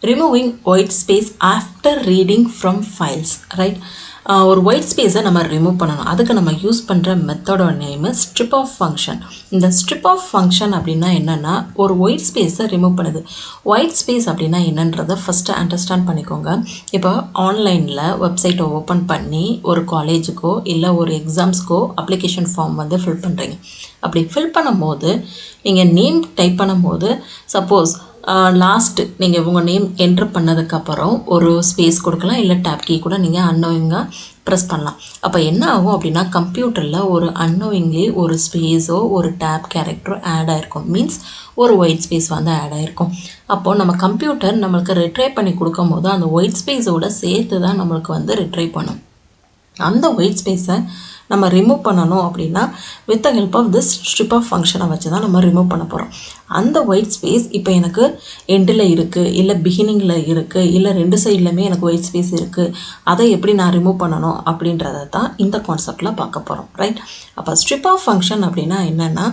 removing white space after reading from files, right? ஒரு white ஸ்பேஸை நம்ம ரிமூவ் பண்ணணும். அதுக்கு நம்ம யூஸ் பண்ணுற மெத்தடோட நேமு ஸ்ட்ரிப் ஆஃப் ஃபங்க்ஷன். இந்த ஸ்ட்ரிப் ஆஃப் ஃபங்க்ஷன் அப்படின்னா என்னென்னா ஒரு ஒயிட் ஸ்பேஸை ரிமூவ் பண்ணுது. ஒயிட் ஸ்பேஸ் அப்படின்னா என்னன்றதை ஃபஸ்ட்டு அண்டர்ஸ்டாண்ட் பண்ணிக்கோங்க. இப்போ ஆன்லைனில் வெப்சைட்டை ஓப்பன் பண்ணி ஒரு காலேஜுக்கோ இல்லை ஒரு எக்ஸாம்ஸ்க்கோ அப்ளிகேஷன் ஃபார்ம் வந்து ஃபில் பண்ணுறீங்க. அப்படி ஃபில் பண்ணும்போது நீங்கள் நேம் டைப் பண்ணும்போது சப்போஸ் லாஸ்ட்டு நீங்கள் உங்கள் நேம் என்ட்ரு பண்ணதுக்கப்புறம் ஒரு ஸ்பேஸ் கொடுக்கலாம், இல்லை டேப் கீ கூட நீங்கள் அன்னோயிங்காக ப்ரெஸ் பண்ணலாம். அப்போ என்ன ஆகும் அப்படின்னா கம்ப்யூட்டரில் ஒரு அன்னோயிங்லி ஒரு ஸ்பேஸோ ஒரு டேப் கேரக்டரோ ஆட் ஆகிருக்கும். மீன்ஸ் ஒரு ஒயிட் ஸ்பேஸ் வந்து ஆட் ஆகிருக்கும். அப்போது நம்ம கம்ப்யூட்டர் நம்மளுக்கு ரிட்ரைவ் பண்ணி கொடுக்கும் போது அந்த ஒயிட் ஸ்பேஸோடு சேர்த்து தான் நம்மளுக்கு வந்து ரிட்ரைவ் பண்ணும். அந்த ஒயிட் ஸ்பேஸை நம்ம ரிமூவ் பண்ணணும் அப்படின்னா with the help of this strip of ஃபங்க்ஷனை வச்சு தான் நம்ம ரிமூவ் பண்ண போகிறோம். அந்த ஒயிட் ஸ்பேஸ் இப்போ எனக்கு எண்டில் இருக்குது, இல்லை பிகினிங்கில் இருக்குது, இல்லை ரெண்டு சைட்லையுமே எனக்கு ஒயிட் ஸ்பேஸ் இருக்குது. அதை எப்படி நான் ரிமூவ் பண்ணணும் அப்படின்றத தான் இந்த கான்செப்டில் பார்க்க போகிறோம், ரைட்? அப்போ ஸ்ட்ரிப் ஆஃப் ஃபங்க்ஷன் அப்படின்னா என்னென்னா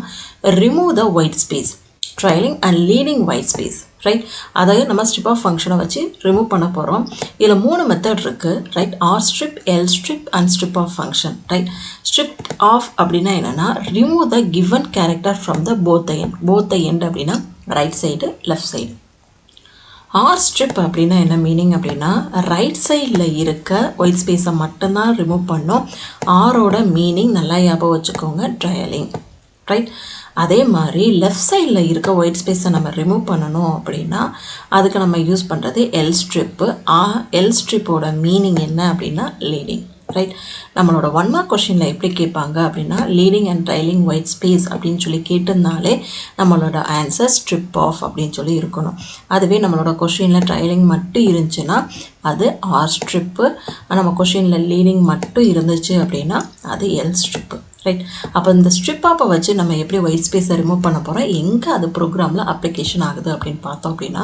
remove the white space, trailing and leading white space, right? அதை நம்ம ஸ்ட்ரிப் ஆஃப் ஃபங்க்ஷனை வச்சு ரிமூவ் பண்ண போகிறோம். இதில் 3 மெத்தட் இருக்குது, right? rstrip, lstrip and strip of function, right? Strip of அப்படின்னா என்னென்னா remove the given character from the both the end அப்படின்னா right side left side. rstrip அப்படின்னா என்ன மீனிங் அப்படின்னா ரைட் சைடில் இருக்க ஒயிட் ஸ்பேஸை மட்டும்தான் ரிமூவ் பண்ணோம். ஆரோட மீனிங் நல்லா ஞாபகம் வச்சுக்கோங்க, ட்ரையலிங், ரைட்? அதே மாதிரி லெஃப்ட் சைடில் இருக்க ஒயிட் ஸ்பேஸை நம்ம ரிமூவ் பண்ணணும் அப்படின்னா அதுக்கு நம்ம யூஸ் பண்ணுறது lstrip. lstripோட மீனிங் என்ன அப்படின்னா லீடிங், ரைட்? நம்மளோட 1 மார்க் கொஷினில் எப்படி கேட்பாங்க அப்படின்னா leading and trailing white space அப்படின்னு சொல்லி கேட்டிருந்தாலே நம்மளோட ஆன்சர் ஸ்ட்ரிப் ஆஃப் அப்படின்னு சொல்லி இருக்கணும். அதுவே நம்மளோட கொஷினில் ட்ரைலிங் மட்டும் இருந்துச்சுன்னா அது rstrip. நம்ம கொஷினில் லீடிங் மட்டும் இருந்துச்சு அப்படின்னா அது lstrip, ரைட்? அப்போ இந்த ஸ்ட்ரிப் ஆப்பை வச்சு நம்ம எப்படி ஒயிட் ஸ்பேஸை ரிமூவ் பண்ண போகிறோம், எங்கே அது ப்ரோக்ராமில் அப்ளிகேஷன் ஆகுது அப்படின்னு பார்த்தோம் அப்படின்னா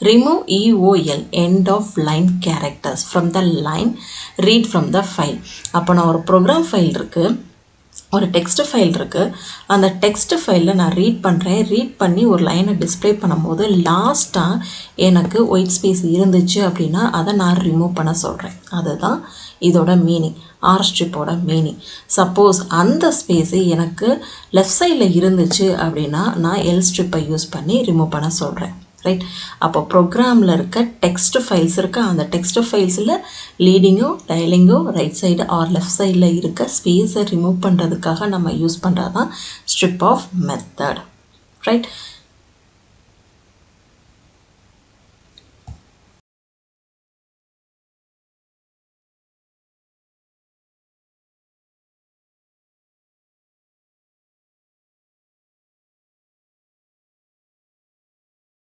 remove EOL end of line characters from the line read from the file. அப்போ நான் ஒரு ப்ரோக்ராம் ஃபைல் இருக்குது, ஒரு டெக்ஸ்ட் ஃபைல் இருக்குது. அந்த டெக்ஸ்ட் ஃபைலில் நான் ரீட் பண்ணி ஒரு லைனை டிஸ்பிளே பண்ணும்போது லாஸ்ட்டாக எனக்கு ஒயிட் ஸ்பேஸ் இருந்துச்சு அப்படின்னா அதை நான் ரிமூவ் பண்ண சொல்கிறேன். அதுதான் இதோட மீனிங், rstripோட மீனிங். சப்போஸ் அந்த ஸ்பேஸு எனக்கு லெஃப்ட் சைடில் இருந்துச்சு அப்படின்னா நான் lstripஐ யூஸ் பண்ணி ரிமூவ் பண்ண சொல்கிறேன், ரைட்? அப்போ ப்ரோக்ராமில் இருக்க டெக்ஸ்ட் ஃபைல்ஸ் இருக்க அந்த டெக்ஸ்ட் ஃபைல்ஸில் லீடிங்கோ ட்ரைலிங்கோ ரைட் சைடு ஆர் லெஃப்ட் சைடில் இருக்க ஸ்பேஸை ரிமூவ் பண்ணுறதுக்காக நம்ம யூஸ் பண்ணுறது தான் ஸ்ட்ரிப் ஆஃப் மெத்தட், ரைட்?